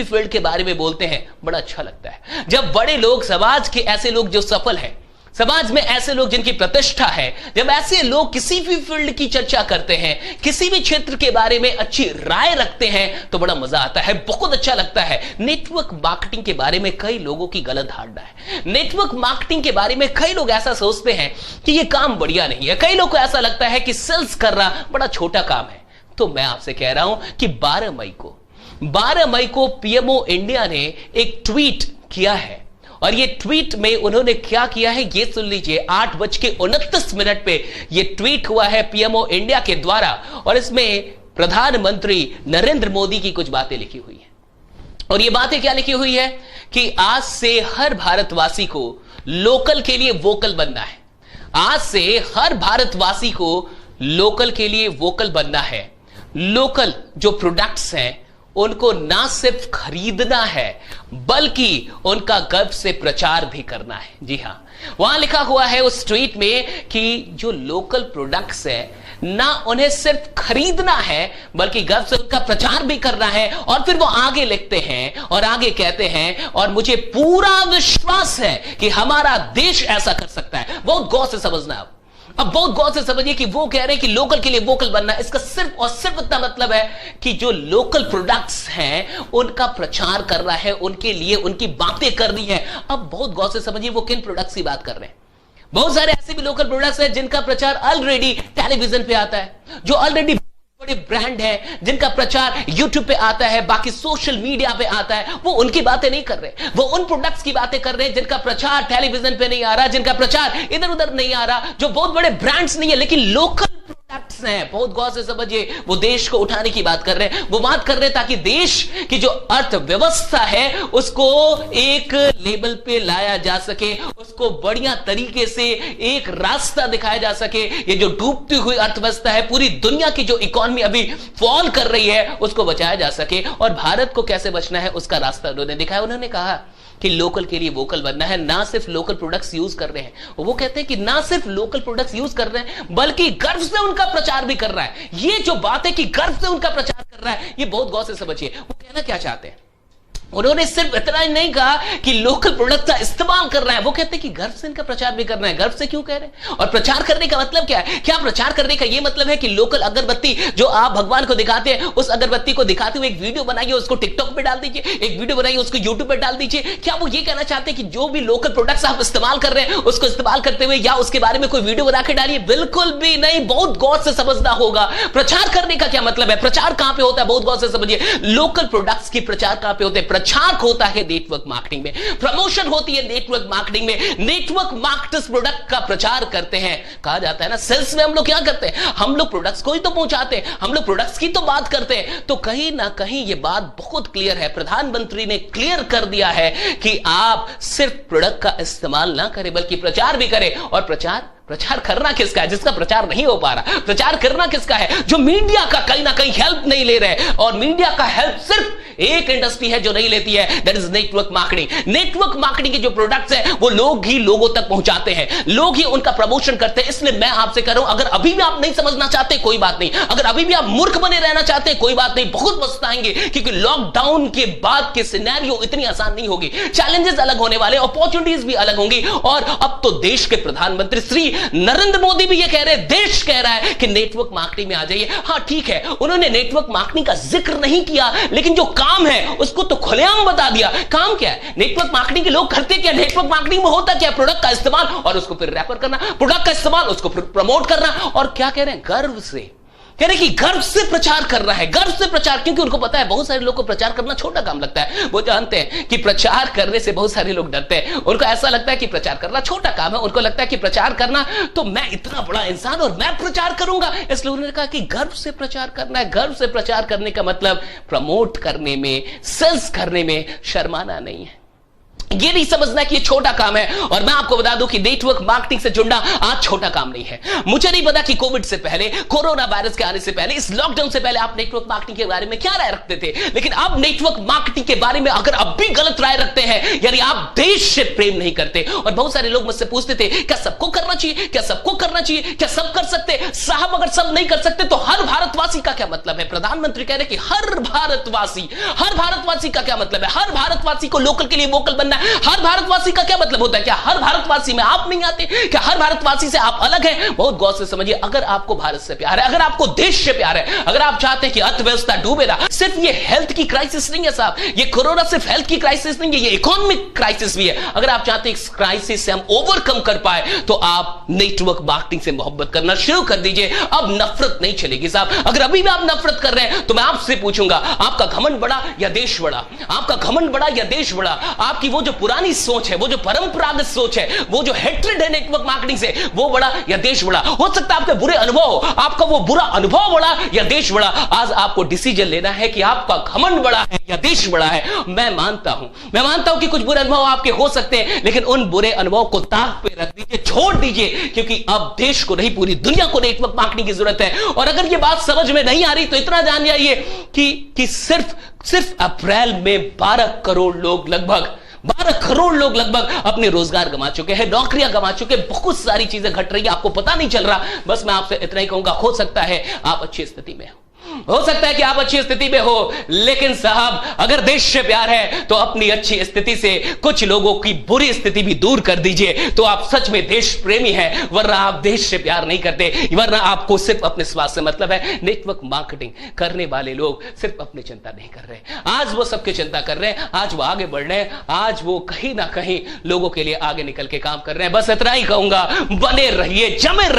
भी फील्ड के बारे में बोलते हैं बड़ा अच्छा लगता है। जब बड़े लोग, समाज के ऐसे लोग जो सफल हैं, समाज में ऐसे लोग जिनकी प्रतिष्ठा है, जब ऐसे लोग किसी भी फील्ड की चर्चा करते हैं, किसी भी क्षेत्र के बारे में अच्छी राय रखते हैं, तो बड़ा मजा आता है, बहुत अच्छा लगता है। नेटवर्क मार्केटिंग के बारे में कई लोगों की गलत धारणा है। नेटवर्क मार्केटिंग के बारे में कई लोग ऐसा सोचते हैं कि यह काम बढ़िया नहीं है। कई लोग को ऐसा लगता है कि सेल्स करना बड़ा छोटा काम है। तो मैं आपसे कह रहा हूं कि 12 मई को पीएमओ इंडिया ने एक ट्वीट किया है, और ये ट्वीट में उन्होंने क्या किया है ये सुन लीजिए। 8:29 पे ये ट्वीट हुआ है पीएमओ इंडिया के द्वारा, और इसमें प्रधानमंत्री नरेंद्र मोदी की कुछ बातें लिखी हुई है। और ये बातें क्या लिखी हुई है कि आज से हर भारतवासी को लोकल के लिए वोकल बनना है। आज से हर भारतवासी को लोकल के लिए वोकल बनना है। लोकल जो प्रोडक्ट्स हैं उनको ना सिर्फ खरीदना है बल्कि उनका गर्व से प्रचार भी करना है। जी हां, वहां लिखा हुआ है उस ट्वीट में कि जो लोकल प्रोडक्ट्स हैं ना उन्हें सिर्फ खरीदना है बल्कि गर्व से उनका प्रचार भी करना है। और फिर वो आगे लिखते हैं और आगे कहते हैं, और मुझे पूरा विश्वास है कि हमारा देश ऐसा कर सकता है। बहुत गौर से समझना, अब बहुत गौर से समझिए कि वो कह रहे हैं कि लोकल के लिए वोकल बनना, इसका सिर्फ और सिर्फ इतना मतलब है कि जो लोकल प्रोडक्ट्स हैं उनका प्रचार करना है, उनके लिए उनकी बातें करनी है। अब बहुत गौर से समझिए वो किन प्रोडक्ट्स की बात कर रहे हैं। बहुत सारे ऐसे भी लोकल प्रोडक्ट्स हैं जिनका प्रचार ऑलरेडी टेलीविजन पे आता है, जो ऑलरेडी बड़े ब्रांड हैं, जिनका प्रचार यूट्यूब पे आता है, बाकी सोशल मीडिया पे आता है। वो उनकी बातें नहीं कर रहे, वो उन प्रोडक्ट्स की बातें कर रहे हैं जिनका प्रचार टेलीविजन पे नहीं आ रहा, जिनका प्रचार इधर उधर नहीं आ रहा, जो बहुत बड़े ब्रांड्स नहीं है लेकिन लोकल प्रोडक्ट्स हैं। बहुत गौर से समझिए, वो देश को उठाने की बात कर रहे हैं। वो बात कर रहे हैं ताकि देश की जो अर्थव्यवस्था है उसको एक लेवल पे लाया जा सके, उसको बढ़िया तरीके से एक रास्ता दिखाया जा सके। ये जो डूबती हुई अर्थव्यवस्था है, पूरी दुनिया की जो इकोनॉमी अभी फॉल कर रही है, उसको बचाया जा सके। और भारत को कैसे बचना है उसका रास्ता उन्होंने दिखाया। उन्होंने कहा कि लोकल के लिए वोकल बनना है, ना सिर्फ लोकल प्रोडक्ट्स यूज कर रहे हैं, वो कहते हैं कि ना सिर्फ लोकल प्रोडक्ट्स यूज कर रहे हैं बल्कि गर्व से उनका प्रचार भी कर रहा है। ये जो बात है कि गर्व से उनका प्रचार कर रहा है, ये बहुत गौर से समझिए। वो कहना क्या चाहते हैं, उन्होंने सिर्फ इतना ही नहीं कहा कि लोकल प्रोडक्ट का इस्तेमाल कर रहा है, वो कहते हैं कि गर्व से इनका प्रचार भी करना है। गर्व से क्यों कह रहे हैं? और प्रचार करने का मतलब क्या है? क्या प्रचार करने का ये मतलब है कि लोकल अगरबत्ती जो आप भगवान को दिखाते हैं, उस अगरबत्ती को दिखाते हुए एक वीडियो बनाइए, उसको टिकटॉक पे डाल दीजिए, एक वीडियो बनाइए उसको यूट्यूब पे डाल दीजिए? क्या वो ये कहना चाहते हैं कि जो भी लोकल प्रोडक्ट्स आप इस्तेमाल कर रहे हैं उसको इस्तेमाल करते हुए या उसके बारे में कोई वीडियो बना के डालिए? बिल्कुल भी नहीं। बहुत गौर से समझना होगा। प्रचार करने का क्या मतलब है? प्रचार कहां पे होता है? बहुत गौर से समझिए। लोकल प्रोडक्ट्स की प्रचार कहां पे होते हैं? प्रचार होता है नेटवर्क मार्केटिंग में, प्रमोशन होती है नेटवर्क मार्केटिंग में। नेटवर्क मार्केटर्स प्रोडक्ट का प्रचार करते हैं। कहा जाता है ना, सेल्स में हम लोग क्या करते हैं? हम लोग प्रोडक्ट्स को ही तो पहुंचाते हैं, हम लोग प्रोडक्ट्स की तो बात करते हैं। तो कहीं ना कहीं यह बात बहुत क्लियर है, प्रधानमंत्री ने क्लियर कर दिया है कि आप सिर्फ प्रोडक्ट का इस्तेमाल ना करें बल्कि प्रचार भी करें। और प्रचार करना किसका है? जिसका प्रचार नहीं हो पा रहा। प्रचार करना किसका है? जो मीडिया का कहीं ना कहीं हेल्प नहीं ले रहे। और मीडिया का हेल्प सिर्फ एक इंडस्ट्री है जो नहीं लेती है, that is network marketing. Network marketing के जो प्रोडक्ट्स हैं वो लोग ही लोगों तक पहुंचाते हैं, लोग ही उनका प्रमोशन करते हैं। इसलिए मैं आपसे कह रहा हूं, अगर अभी भी आप नहीं समझना चाहते कोई बात नहीं, अगर अभी भी आप मूर्ख बने रहना चाहते हैं कोई बात नहीं, बहुत पछताएंगे क्योंकि लॉकडाउन के बाद के सिनेरियो इतनी आसान नहीं होगी। चैलेंजेस अलग होने वाले, अपॉर्चुनिटीज भी अलग होंगी। और अब तो देश के प्रधानमंत्री श्री नरेंद्र मोदी भी ये कह रहे हैं, देश कह रहा है कि नेटवर्क मार्केटिंग में आ जाइए। हां ठीक है, उन्होंने नेटवर्क मार्केटिंग का जिक्र नहीं किया लेकिन जो काम है उसको तो खुलेआम बता दिया। काम क्या है? नेटवर्क मार्केटिंग के लोग करते क्या? नेटवर्क मार्केटिंग में होता क्या? प्रोडक्ट का इस्तेमाल और उसको फिर रेफर करना, प्रोडक्ट का इस्तेमाल उसको फिर प्रमोट करना। और क्या कह रहे हैं? गर्व से कह रहे कि गर्व से प्रचार कर रहा है, गर्व से प्रचार। क्योंकि उनको पता है बहुत सारे लोग को प्रचार करना छोटा काम लगता है। वो जानते हैं कि प्रचार करने से बहुत सारे लोग डरते हैं। उनको ऐसा लगता है कि प्रचार करना छोटा काम है। उनको लगता है कि प्रचार करना तो मैं इतना बड़ा इंसान और मैं प्रचार करूंगा, इसलिए उन्होंने कहा कि गर्व से प्रचार करना है। गर्व से प्रचार करने का मतलब प्रमोट करने में, सेल्स करने में शर्माना नहीं है। ये नहीं समझना कि ये छोटा काम है। और मैं आपको बता दूं कि नेटवर्क मार्केटिंग से जुड़ना आज छोटा काम नहीं है। मुझे नहीं पता कि कोविड से पहले, कोरोना वायरस के आने से पहले, इस लॉकडाउन से पहले आप नेटवर्क मार्केटिंग के बारे में क्या राय रखते थे, लेकिन अब नेटवर्क मार्केटिंग के बारे में अगर अब भी गलत राय रखते हैं, यानी आप देश से प्रेम नहीं करते। और बहुत सारे लोग मुझसे पूछते थे क्या सबको करना चाहिए, क्या सबको करना चाहिए, क्या सब कर सकते? साहब अगर सब नहीं कर सकते तो हर भारतवासी का क्या मतलब है? प्रधानमंत्री कह रहे कि हर भारतवासी का क्या मतलब है? हर भारतवासी को लोकल के लिए वोकल बनना है। हर भारतवासी का क्या मतलब होता है? क्या हर भारतवासी में आप नहीं आते? क्या हर भारतवासी से आप अलग हैं? बहुत गौर से समझिए। अगर आपको भारत से प्यार है, अगर आपको देश से प्यार है, अगर आप चाहते हैं कि अर्थव्यवस्था डूबे ना, सिर्फ ये हेल्थ की क्राइसिस नहीं है साहब, ये कोरोना सिर्फ हेल्थ की क्राइसिस नहीं है, ये इकोनॉमिक क्राइसिस भी है। अगर आप चाहते हैं इस क्राइसिस से हम ओवरकम कर पाए तो आप नेटवर्क मार्केटिंग से मोहब्बत करना शुरू कर दीजिए। अब नफरत नहीं चलेगी साहब। अगर अभी भी आप नफरत कर रहे हैं तो मैं आपसे पूछूंगा, आपका घमंड बड़ा या देश बड़ा? आपका घमंड बड़ा या देश बड़ा? आपकी वो जो पुरानी सोच है, वो जो परंपरागत सोच है, वो जो हेट्रेड है नेटवर्क मार्केटिंग से, वो बड़ा या देश बड़ा? हो सकता है आपके बुरे अनुभव, आपका वो बुरा अनुभव बड़ा या देश बड़ा। आज आपको डिसीजन लेना है कि आपका घमंड बड़ा है या देश बड़ा है। मैं मानता हूं कि कुछ बुरे अनुभव आपके हो सकते हैं, लेकिन उन बुरे अनुभव को ताक पे रख दीजिए, छोड़ दीजिए, क्योंकि अब देश को नहीं पूरी दुनिया को नेटवर्क मार्केटिंग की जरूरत है। और अगर ये बात समझ में नहीं आ रही तो इतना जान जाइए कि सिर्फ अप्रैल में 12 करोड़ लोग लगभग अपने रोजगार गंवा चुके हैं, नौकरियां गंवा चुके हैं, बहुत सारी चीजें घट रही है, आपको पता नहीं चल रहा। बस मैं आपसे इतना ही कहूंगा, हो सकता है आप अच्छी स्थिति में हो सकता है कि आप अच्छी स्थिति में हो, लेकिन साहब अगर देश से प्यार है तो अपनी अच्छी स्थिति से कुछ लोगों की बुरी स्थिति भी दूर कर दीजिए, तो आप सच में देश प्रेमी हैं। वरना आप देश से प्यार नहीं करते, वरना आपको सिर्फ अपने स्वार्थ से मतलब है। नेटवर्क मार्केटिंग करने वाले लोग सिर्फ अपनी चिंता नहीं कर रहे, आज वो सबकी चिंता कर रहे हैं, आज वो आगे बढ़ रहे हैं, आज वो कहीं ना कहीं लोगों के लिए आगे निकल के काम कर रहे हैं। बस इतना ही कहूंगा, बने रहिए, जमे